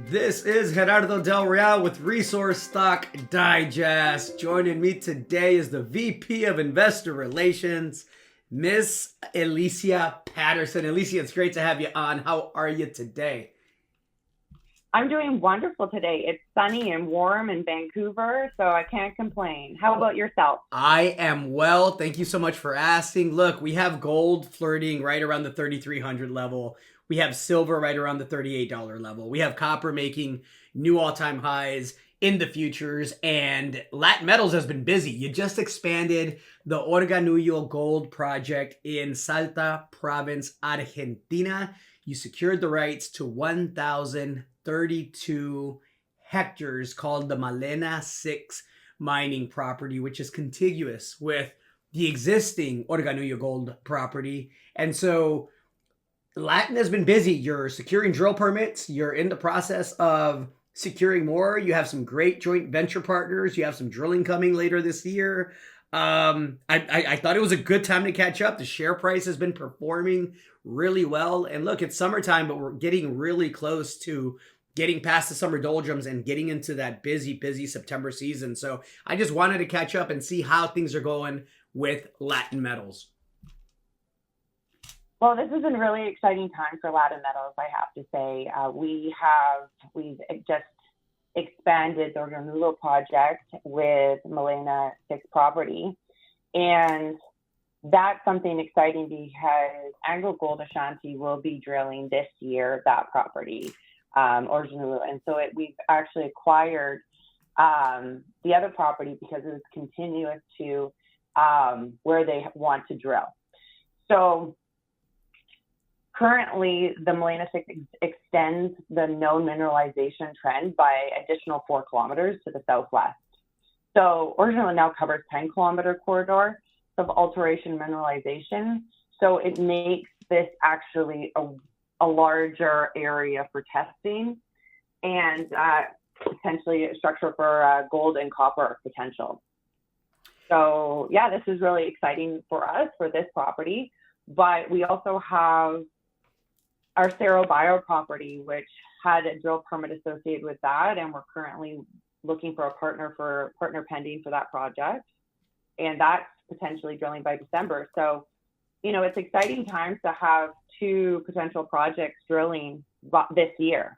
This is Gerardo Del Real with Resource Stock Digest. Joining me today is the VP of Investor Relations, Miss Elyssia Patterson. Elyssia, it's great to have you on. How are you today? I'm doing wonderful today. It's sunny and warm in Vancouver, so I can't complain. How about yourself? I am well. Thank you so much for asking. Look, we have gold flirting right around the 3,300 level. We have silver right around the $38 level. We have copper making new all-time highs in the futures, and Latin Metals has been busy. You just expanded the Organullo gold project in Salta province, Argentina. You secured the rights to 1,032 hectares called the Malena 6 mining property, which is contiguous with the existing Organullo gold property. And so Latin has been busy. You're securing drill permits. You're in the process of securing more. You have some great joint venture partners. You have some drilling coming later this year. I thought it was a good time to catch up. The share price has been performing really well. And look, it's summertime, but we're getting really close to getting past the summer doldrums and getting into that busy September season. So I just wanted to catch up and see how things are going with Latin Metals. Well, this is a really exciting time for Latin Metals, I have to say. We've just expanded the Organullo project with Malena 6 property. And that's something exciting because Anglo Gold Ashanti will be drilling this year that property, Organullo. And so we've actually acquired the other property because it was continuous to where they want to drill. So currently, the Malena 6 extends the known mineralization trend by additional 4 kilometers to the southwest. So Organullo now covers 10-kilometer corridor of alteration mineralization. So it makes this actually a larger area for testing and potentially a structure for gold and copper potential. So yeah, this is really exciting for us for this property. But we also have our Cerro Bio property, which had a drill permit associated with that, and we're currently looking for a partner pending for that project, and that's potentially drilling by December. So, it's exciting times to have 2 potential projects drilling this year.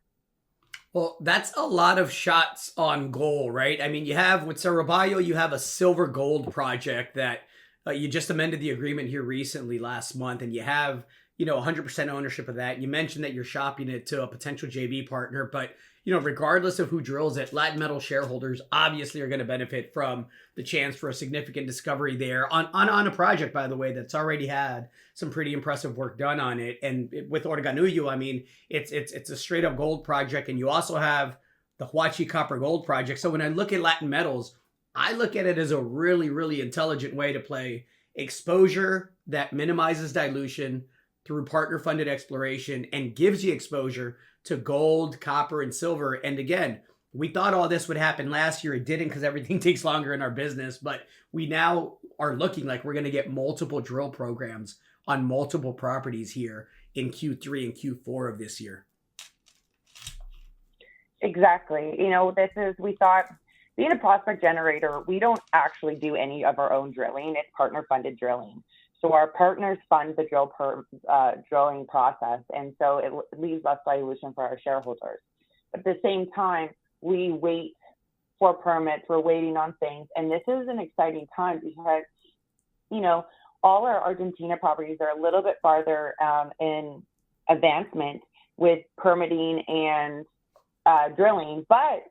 Well, that's a lot of shots on goal, right? I mean, you have with Cerro Bio, you have a silver gold project that you just amended the agreement here recently last month, and you have 100% ownership of that. You mentioned that you're shopping it to a potential JV partner, but regardless of who drills it, Latin Metal shareholders obviously are going to benefit from the chance for a significant discovery there on a project, by the way, that's already had some pretty impressive work done on it. And with Organullo, I mean, it's a straight up gold project, and you also have the Huachi copper gold project. So when I look at Latin Metals, I look at it as a really intelligent way to play exposure that minimizes dilution through partner-funded exploration and gives you exposure to gold, copper, and silver. And again, we thought all this would happen last year. It didn't because everything takes longer in our business. But we now are looking like we're going to get multiple drill programs on multiple properties here in Q3 and Q4 of this year. Exactly. We thought, being a prospect generator, we don't actually do any of our own drilling. It's partner-funded drilling. So our partners fund the drilling process, and so it leaves less dilution for our shareholders. But at the same time, we wait for permits. We're waiting on things, and this is an exciting time because, all our Argentina properties are a little bit farther in advancement with permitting and drilling. But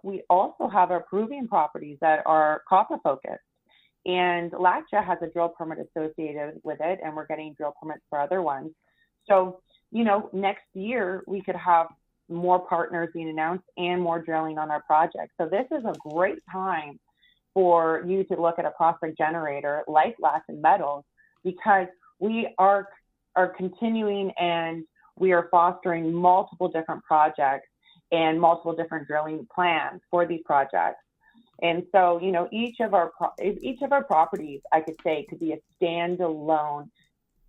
we also have our Peruvian properties that are copper focused. And Elyssia has a drill permit associated with it, and we're getting drill permits for other ones. So, next year we could have more partners being announced and more drilling on our project. So this is a great time for you to look at a prospect generator like Latin Metals, because we are continuing and we are fostering multiple different projects and multiple different drilling plans for these projects. And so, each of our properties, I could say, could be a standalone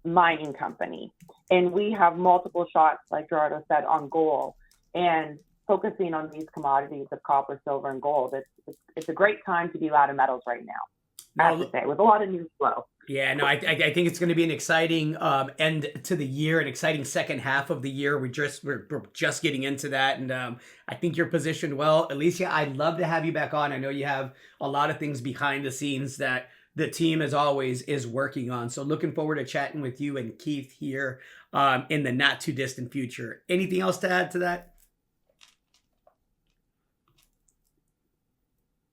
mining company. And we have multiple shots, like Gerardo said, on goal. And focusing on these commodities of copper, silver, and gold, it's a great time to be out of metals right now. I have to say, with a lot of news flow. Yeah, no, I think it's going to be an exciting end to the year, an exciting second half of the year. We're just getting into that, and I think you're positioned well. Elyssia, I'd love to have you back on. I know you have a lot of things behind the scenes that the team, as always, is working on. So looking forward to chatting with you and Keith here in the not too distant future. Anything else to add to that?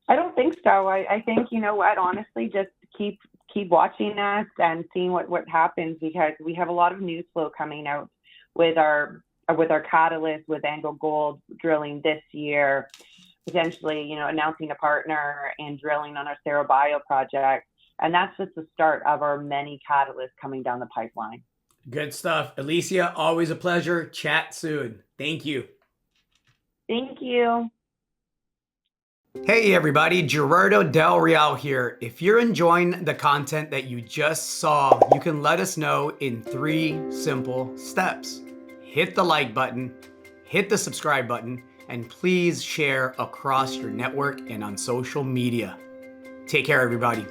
I don't think so. I think, you know what, honestly, just keep watching us and seeing what happens, because we have a lot of news flow coming out with our catalyst with Anglo Gold drilling this year, potentially, you know, announcing a partner and drilling on our Cerro Bayo project. And that's just the start of our many catalysts coming down the pipeline. Good stuff. Elyssia, always a pleasure. Chat soon. Thank you. Thank you. Hey everybody, Gerardo Del Real here. If you're enjoying the content that you just saw, you can let us know in 3 simple steps. Hit the like button, hit the subscribe button, and please share across your network and on social media. Take care, everybody.